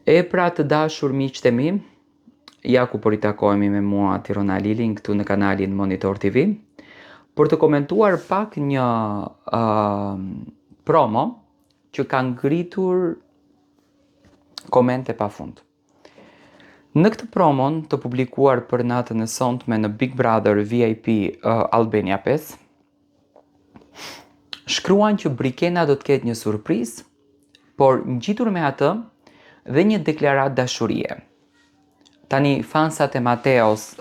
E pra të dashur miqtë e mi, ja ku po ritakohemi me mua Tirona Lilin këtu në kanalin Monitor TV për të komentuar pak një promo që ka ngritur komente pafund. Në këtë promon të publikuar për natën e sonte në Big Brother VIP Albania 5, shkruan që Brikena do të ketë një surprizë, por ngjitur me atë dhe një deklaratë dashurie. Tani fansat e Mateos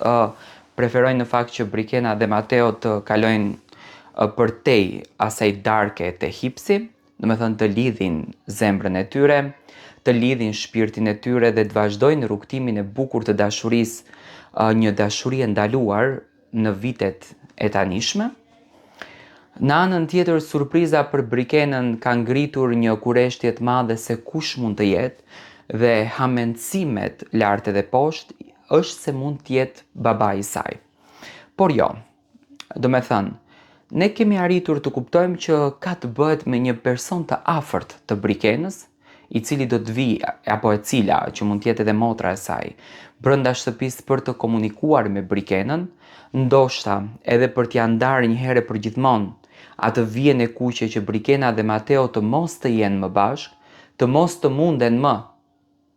preferojnë në fakt që Brikena dhe Mateo të kalojnë përtej asaj darke të hipsi, do me thënë të lidhin zemrën e tyre, të lidhin shpirtin e tyre dhe të vazhdojnë rrugtimin e bukur të dashurisë, një dashuri e ndaluar në vitet e tanishme. Në anën tjetër, surpriza për Brikenën ka ngritur një kureshtje të madhe se kush mund të jetë dhe hamencimet lart edhe poshtë është se mund të jetë babai i saj. Por jo, do me thënë, ne kemi arritur të kuptojmë që ka të bëhet me një person të afërt të Brikenës, i cili do të vi, apo e cila, që mund të jetë edhe motra e saj, brenda shtëpisë për të komunikuar me Brikenën, ndoshta edhe për t'ia ndarë një herë për gjithmonë atë vjen e kuqe që Brikena dhe Mateo të mos të jenë më bashkë, të mos të munden më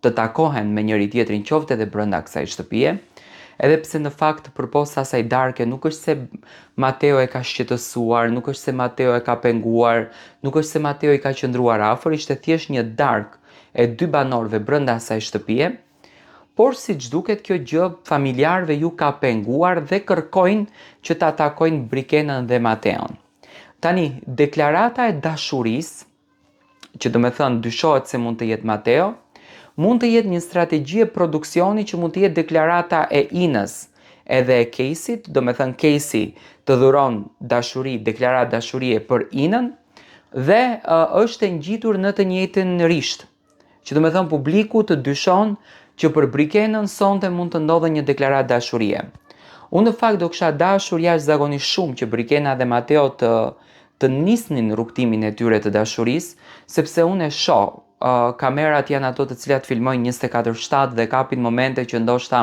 të takohen me njëri tjetrin qoftë edhe brenda kësaj shtëpie, edhe pse në fakt përposa asaj darke nuk është se Mateo e ka shqetësuar, nuk është se Mateo e ka penguar, nuk është se Mateo i ka qëndruar afër, ishte thjesht një darkë e dy banorëve brenda asaj shtëpie, por siç duket kjo gjë familjarëve ju ka penguar dhe kërkojnë që ta takojnë Brikenën dhe Mateon. Tani, deklarata e dashurisë, që do me thënë dyshohet se mund të jetë Mateo, mund të jetë një strategji e produksioni që mund të jetë deklarata e Inës edhe e Caseyt, do me thënë Casey të dhuron dashuri, deklaratë dashurie për Inën dhe është e ngjitur në të njëjtën risht, që do me thënë publiku të dyshon që për Brikenën sonte mund të ndodhe një deklaratë dashurie. Unë në fakt do kisha dashur jashtëzakonisht shumë që Brikena dhe Mateo të nisnin rrugtimin e tyre të dashurisë, sepse unë e shoh kamerat janë ato të cilat filmojnë 24/7 dhe kapin momente që ndoshta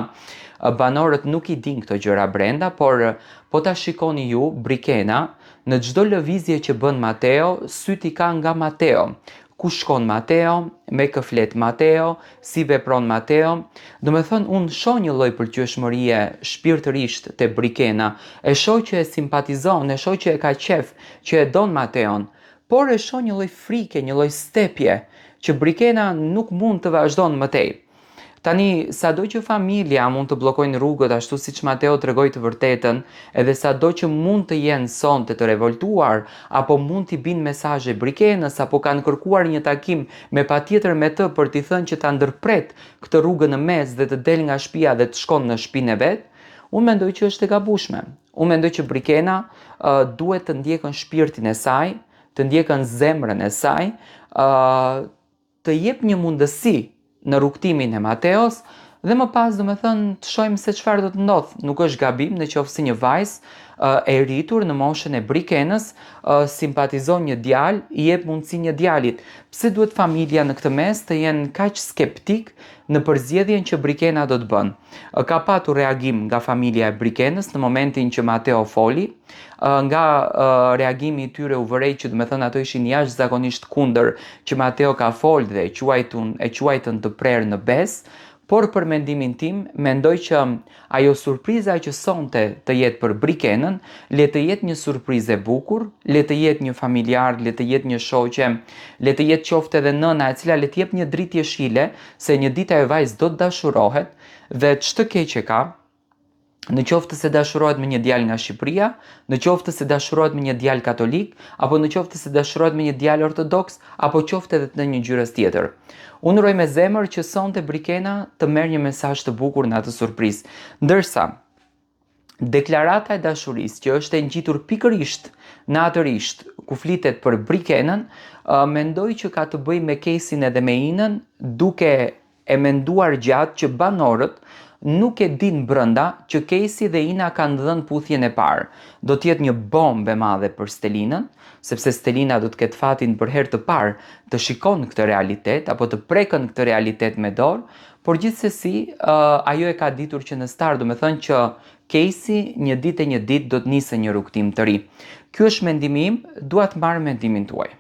banorët nuk i din këto gjëra brenda, por po ta shikoni ju, Brikena, në çdo lëvizje që bën Mateo, syt i ka nga Mateo. Ku shkon Mateo, me kë flet Mateo, si vepron Mateo. Do me thënë, unë shoh një lloj përqyeshmërie shpirtërisht te Brikena, e shoh që e simpatizon, e shoh që e ka qef, që e don Mateon, por e shoh një lloj frike, një lloj stepje, që Brikena nuk mund të vazhdon më tej. Tani, sado që familja mund të bllokojnë rrugët ashtu siç Mateo tregoi të vërtetën, edhe sado që mund të jenë sonte të revoltuar, apo mund t'i binë mesazhe Brikenës, apo kanë kërkuar një takim me patjetër me të për t'i thënë që ta ndërpret këtë rrugën në mes dhe të del nga shtëpia dhe të shkon në shtëpinë e vet, unë mendoj që është e gabueshme. Unë mendoj që Brikena duhet të ndjekën shpirtin e saj, të ndjekën zemrën e saj, të jep një mundësi në rrugtimin e Mateos dhe më pas do me thënë të shohim se çfarë do të ndodh. Nuk është gabim në qoftë se një vajzë e rritur në moshën e Brikenës simpatizon një djalë, i jep mundësi një djalit. Pse duhet familja në këtë mes të jenë kaq skeptik në përzgjedhjen që Brikena do të bën? Ka patur reagim nga familja e Brikenës në momentin që Mateo foli, nga reagimi i tyre u vërej që do me thënë ato ishin jashtëzakonisht kundër që Mateo ka folë dhe e quajtën të prerë në bes, por për mendimin tim, mendoj që ajo surpriza që sonte të jetë për Brikenën, le të jetë një surprizë e bukur, le të jetë një familjar, le të jetë një shoqe, le të jetë qoftë edhe nëna e cila le të jep një dritë jeshile se një ditë ajo vajzë do të dashurohet dhe ç'të keqe ka, në qoftë se dashurohet me një djalë nga Shqipëria, në qoftë se dashurohet me një djalë katolik, apo në qoftë se dashurohet me një djalë ortodoks, apo qoftë edhe në një ngjyrës tjetër. Unë uroj me zemër që sonte Brikena të merr një mesazh të bukur në atë surprizë. Ndërsa deklarata e dashurisë që është e ngjitur pikërisht në atë risht ku flitet për Brikenën, mendoj që ka të bëjë me Kesin edhe me Inën, duke e menduar gjatë që banorët nuk e din brënda që Casey dhe Ina kanë dhënë puthjen e parë. Do t'jetë një bombë e madhe për Stelinën, sepse Stelina do të ketë fatin për herë të parë të shikon këtë realitet, apo të prekën këtë realitet me dorë, por gjithsesi ajo e ka ditur që në start, do me thënë që Casey një ditë do të nisë një rrugtim të ri. Ky është mendimi im, dua të marr mendimin tuaj.